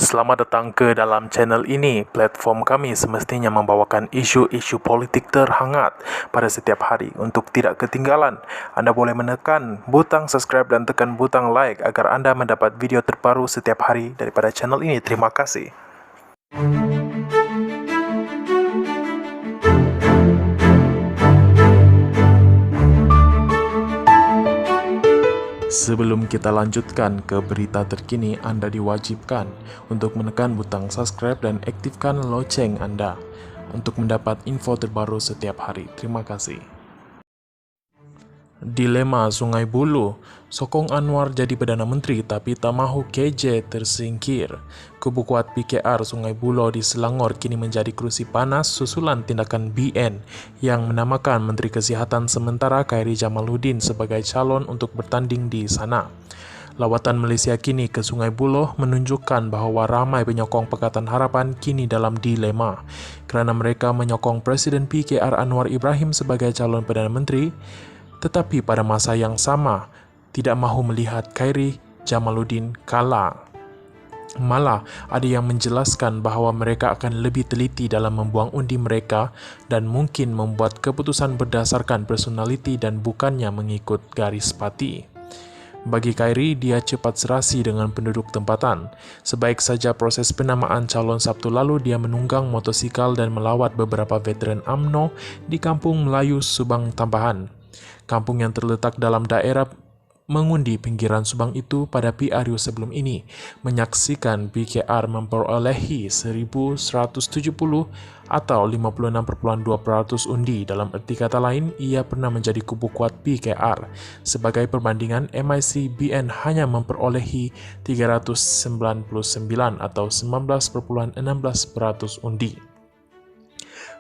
Selamat datang ke dalam channel ini. Platform kami semestinya membawakan isu-isu politik terhangat pada setiap hari. Untuk tidak ketinggalan, anda boleh menekan butang subscribe dan tekan butang like agar anda mendapat video terbaru setiap hari daripada channel ini. Terima kasih. Sebelum kita lanjutkan ke berita terkini, anda diwajibkan untuk menekan butang subscribe dan aktifkan loceng anda untuk mendapat info terbaru setiap hari. Terima kasih. Dilema Sungai Buloh, sokong Anwar jadi Perdana Menteri tapi tak mahu KJ tersingkir. Kubu kuat PKR Sungai Buloh di Selangor kini menjadi kerusi panas susulan tindakan BN yang menamakan Menteri Kesihatan sementara Khairy Jamaluddin sebagai calon untuk bertanding di sana. Lawatan Malaysia kini ke Sungai Buloh menunjukkan bahawa ramai penyokong Pakatan Harapan kini dalam dilema kerana mereka menyokong Presiden PKR Anwar Ibrahim sebagai calon Perdana Menteri, tetapi pada masa yang sama tidak mahu melihat Khairy Jamaluddin kalah. Malah ada yang menjelaskan bahawa mereka akan lebih teliti dalam membuang undi mereka dan mungkin membuat keputusan berdasarkan personaliti dan bukannya mengikut garis parti. Bagi Khairy, dia cepat serasi dengan penduduk tempatan. Sebaik saja proses penamaan calon Sabtu lalu, dia menunggang motosikal dan melawat beberapa veteran UMNO di Kampung Melayu Subang Tambahan. Kampung yang terletak dalam daerah mengundi pinggiran Subang itu pada PRU sebelum ini menyaksikan PKR memperolehi 1,170 atau 56.2% undi. Dalam erti kata lain, ia pernah menjadi kubu kuat PKR. Sebagai perbandingan, MIC BN hanya memperolehi 399 atau 19.16% undi.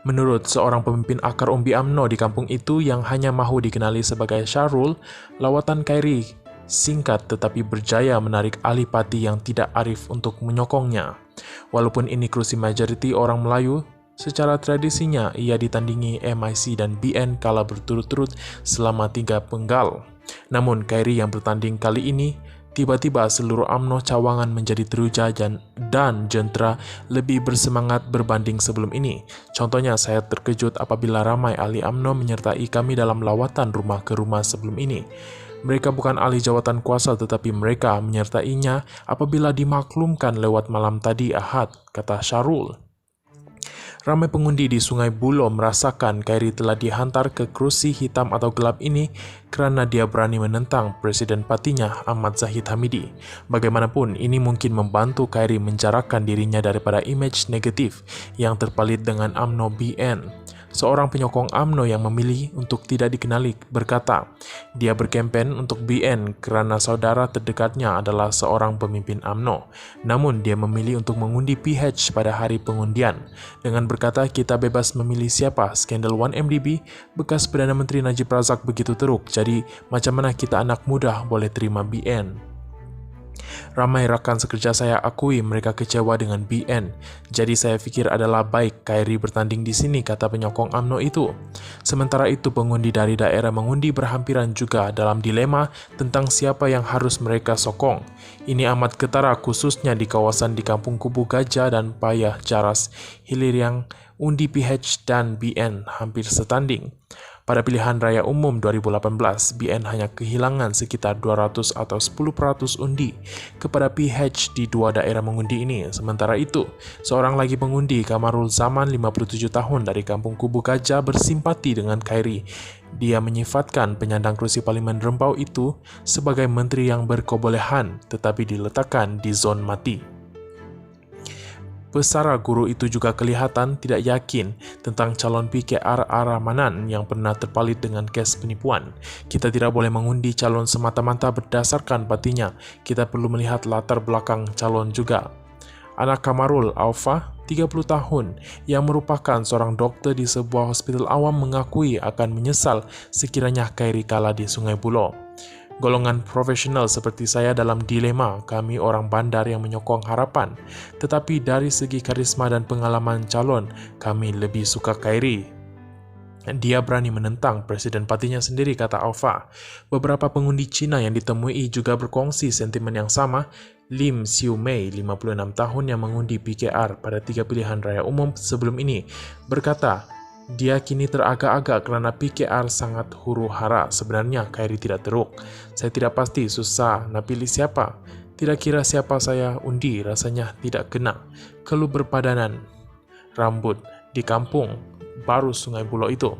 Menurut seorang pemimpin akar umbi UMNO di kampung itu yang hanya mahu dikenali sebagai Syarul, lawatan Khairy singkat tetapi berjaya menarik ahli parti yang tidak arif untuk menyokongnya. Walaupun ini kerusi majoriti orang Melayu, secara tradisinya ia ditandingi MIC dan BN kala berturut-turut selama 3 penggal. Namun Khairy yang bertanding kali ini, tiba-tiba seluruh UMNO cawangan menjadi teruja dan jentera lebih bersemangat berbanding sebelum ini. Contohnya, saya terkejut apabila ramai ahli UMNO menyertai kami dalam lawatan rumah ke rumah sebelum ini. Mereka bukan ahli jawatan kuasa tetapi mereka menyertainya apabila dimaklumkan lewat malam tadi Ahad, kata Syarul. Ramai pengundi di Sungai Buloh merasakan Khairy telah dihantar ke kerusi hitam atau gelap ini kerana dia berani menentang Presiden partinya Ahmad Zahid Hamidi. Bagaimanapun, ini mungkin membantu Khairy menjarakkan dirinya daripada imej negatif yang terpalit dengan UMNO BN. Seorang penyokong UMNO yang memilih untuk tidak dikenali berkata, dia berkempen untuk BN kerana saudara terdekatnya adalah seorang pemimpin UMNO. Namun dia memilih untuk mengundi PH pada hari pengundian. Dengan berkata kita bebas memilih siapa, skandal 1MDB, bekas Perdana Menteri Najib Razak begitu teruk, jadi macam mana kita anak muda boleh terima BN? Ramai rakan sekerja saya akui mereka kecewa dengan BN. Jadi saya fikir adalah baik Khairy bertanding di sini, kata penyokong UMNO itu. Sementara itu, pengundi dari daerah mengundi berhampiran juga dalam dilema tentang siapa yang harus mereka sokong. Ini amat ketara khususnya di kawasan di Kampung Kubu Gajah dan Payah Jaras Hilir yang undi PH dan BN hampir setanding. Pada pilihan raya umum 2018, BN hanya kehilangan sekitar 200 atau 10% undi kepada PH di dua daerah mengundi ini. Sementara itu, seorang lagi pengundi, Kamarul Zaman, 57 tahun dari Kampung Kubu Gajah, bersimpati dengan Khairy. Dia menyifatkan penyandang kerusi Parlimen Rempau itu sebagai menteri yang berkebolehan tetapi diletakkan di zon mati. Pesara guru itu juga kelihatan tidak yakin tentang calon PKR Aramanan yang pernah terpalit dengan kes penipuan. Kita tidak boleh mengundi calon semata-mata berdasarkan partinya. Kita perlu melihat latar belakang calon juga. Anak Kamarul, Aufa, 30 tahun, yang merupakan seorang doktor di sebuah hospital awam mengakui akan menyesal sekiranya Khairy kalah di Sungai Buloh. Golongan profesional seperti saya dalam dilema, kami orang bandar yang menyokong Harapan. Tetapi dari segi karisma dan pengalaman calon, kami lebih suka Khairy. Dia berani menentang presiden partinya sendiri, kata Aufa. Beberapa pengundi Cina yang ditemui juga berkongsi sentimen yang sama. Lim Siu Mei, 56 tahun yang mengundi PKR pada 3 pilihan raya umum sebelum ini, berkata, dia kini teragak-agak kerana PKR sangat huru-hara. Sebenarnya Khairi tidak teruk. Saya tidak pasti, susah nak pilih siapa. Tidak kira siapa saya undi, rasanya tidak kena. Keluh berpadanan rambut di kampung baru Sungai Buloh itu.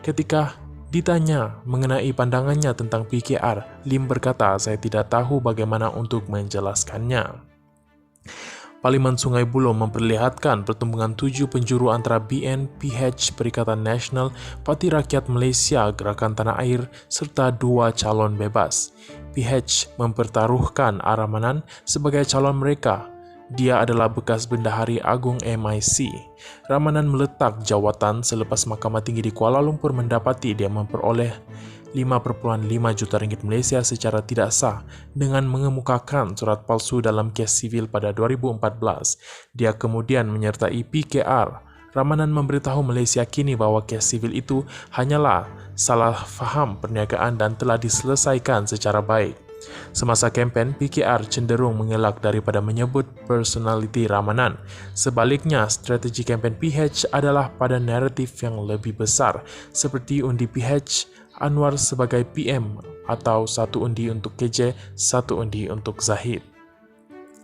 Ketika ditanya mengenai pandangannya tentang PKR, Lim berkata, saya tidak tahu bagaimana untuk menjelaskannya. Parlimen Sungai Buloh memperlihatkan pertemuan 7 penjuru antara BN, PH, Perikatan Nasional, Parti Rakyat Malaysia, Gerakan Tanah Air, serta 2 calon bebas. PH mempertaruhkan Ramanan sebagai calon mereka. Dia adalah bekas Bendahari Agung MIC. Ramanan meletak jawatan selepas Mahkamah Tinggi di Kuala Lumpur mendapati dia memperoleh 5.5 juta ringgit Malaysia secara tidak sah dengan mengemukakan surat palsu dalam kes sivil pada 2014. Dia kemudian menyertai PKR. Ramanan memberitahu Malaysia kini bahawa kes sivil itu hanyalah salah faham perniagaan dan telah diselesaikan secara baik. Semasa kempen, PKR cenderung mengelak daripada menyebut personaliti Ramanan. Sebaliknya, strategi kempen PH adalah pada naratif yang lebih besar, seperti undi PH Anwar sebagai PM atau 1 undi untuk KJ, 1 undi untuk Zahid.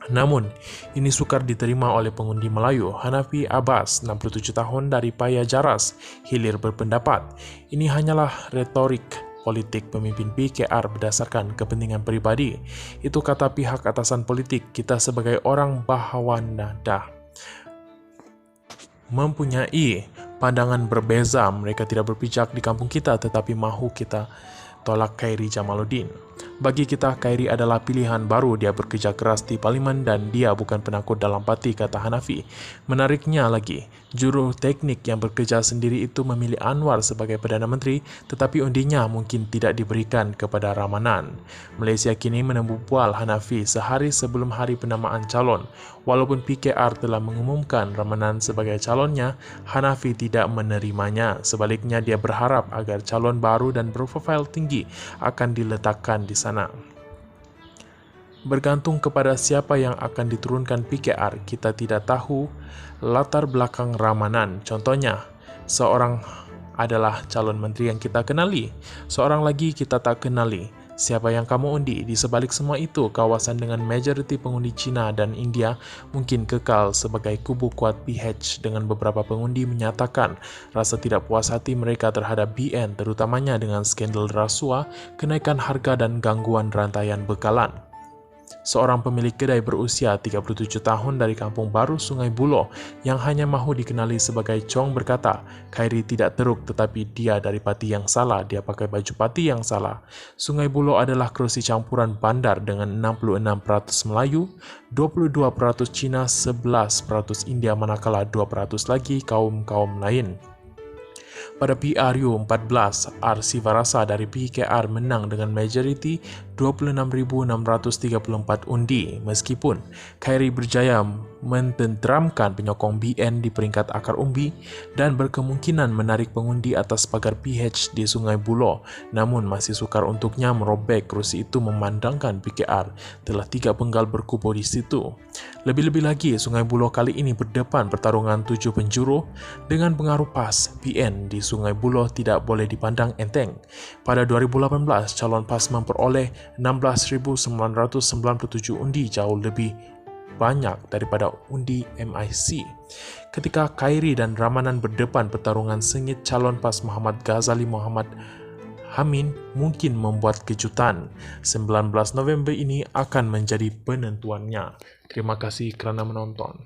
Namun, ini sukar diterima oleh pengundi Melayu. Hanafi Abbas, 67 tahun dari Paya Jaras, hilir berpendapat, ini hanyalah retorik politik pemimpin PKR berdasarkan kepentingan peribadi. Itu kata pihak atasan politik. Kita sebagai orang bahawanada mempunyai pandangan berbeza. Mereka tidak berpijak di kampung kita tetapi mahu kita tolak Khairi Jamaluddin. Bagi kita, Khairi adalah pilihan baru. Dia bekerja keras di parlimen dan dia bukan penakut dalam parti, kata Hanafi. Menariknya lagi, juru teknik yang bekerja sendiri itu memilih Anwar sebagai Perdana Menteri, tetapi undinya mungkin tidak diberikan kepada Ramanan. Malaysia kini menempuh pual Hanafi sehari sebelum hari penamaan calon. Walaupun PKR telah mengumumkan Ramanan sebagai calonnya, Hanafi tidak menerimanya. Sebaliknya, dia berharap agar calon baru dan berprofil tinggi akan diletakkan di sana. Bergantung kepada siapa yang akan diturunkan PKR, kita tidak tahu latar belakang Ramanan. Contohnya, seorang adalah calon menteri yang kita kenali, seorang lagi kita tak kenali. Siapa yang kamu undi? Di sebalik semua itu, kawasan dengan majoriti pengundi Cina dan India mungkin kekal sebagai kubu kuat PH dengan beberapa pengundi menyatakan rasa tidak puas hati mereka terhadap BN, terutamanya dengan skandal rasuah, kenaikan harga dan gangguan rantaian bekalan. Seorang pemilik kedai berusia 37 tahun dari Kampung Baru Sungai Buloh yang hanya mahu dikenali sebagai Chong berkata, Khairi tidak teruk tetapi dia dari parti yang salah, dia pakai baju parti yang salah. Sungai Buloh adalah kerusi campuran bandar dengan 66% Melayu, 22% Cina, 11% India manakala 2% lagi kaum-kaum lain. Pada PRU 14, R. Sivarasa dari PKR menang dengan majoriti 26,634 undi. Meskipun Khairi berjaya mententeramkan penyokong BN di peringkat akar umbi dan berkemungkinan menarik pengundi atas pagar PH di Sungai Buloh, namun masih sukar untuknya merobek kerusi itu memandangkan PKR telah 3 penggal berkumpul di situ. Lebih-lebih lagi, Sungai Buloh kali ini berdepan pertarungan 7 penjuru dengan pengaruh PAS. BN di Sungai Buloh tidak boleh dipandang enteng. Pada 2018, calon PAS memperoleh 16,997 undi, jauh lebih banyak daripada undi MIC. Ketika Khairi dan Ramanan berdepan pertarungan sengit, calon PAS Muhammad Ghazali Muhammad Hamin mungkin membuat kejutan. 19 November ini akan menjadi penentuannya. Terima kasih kerana menonton.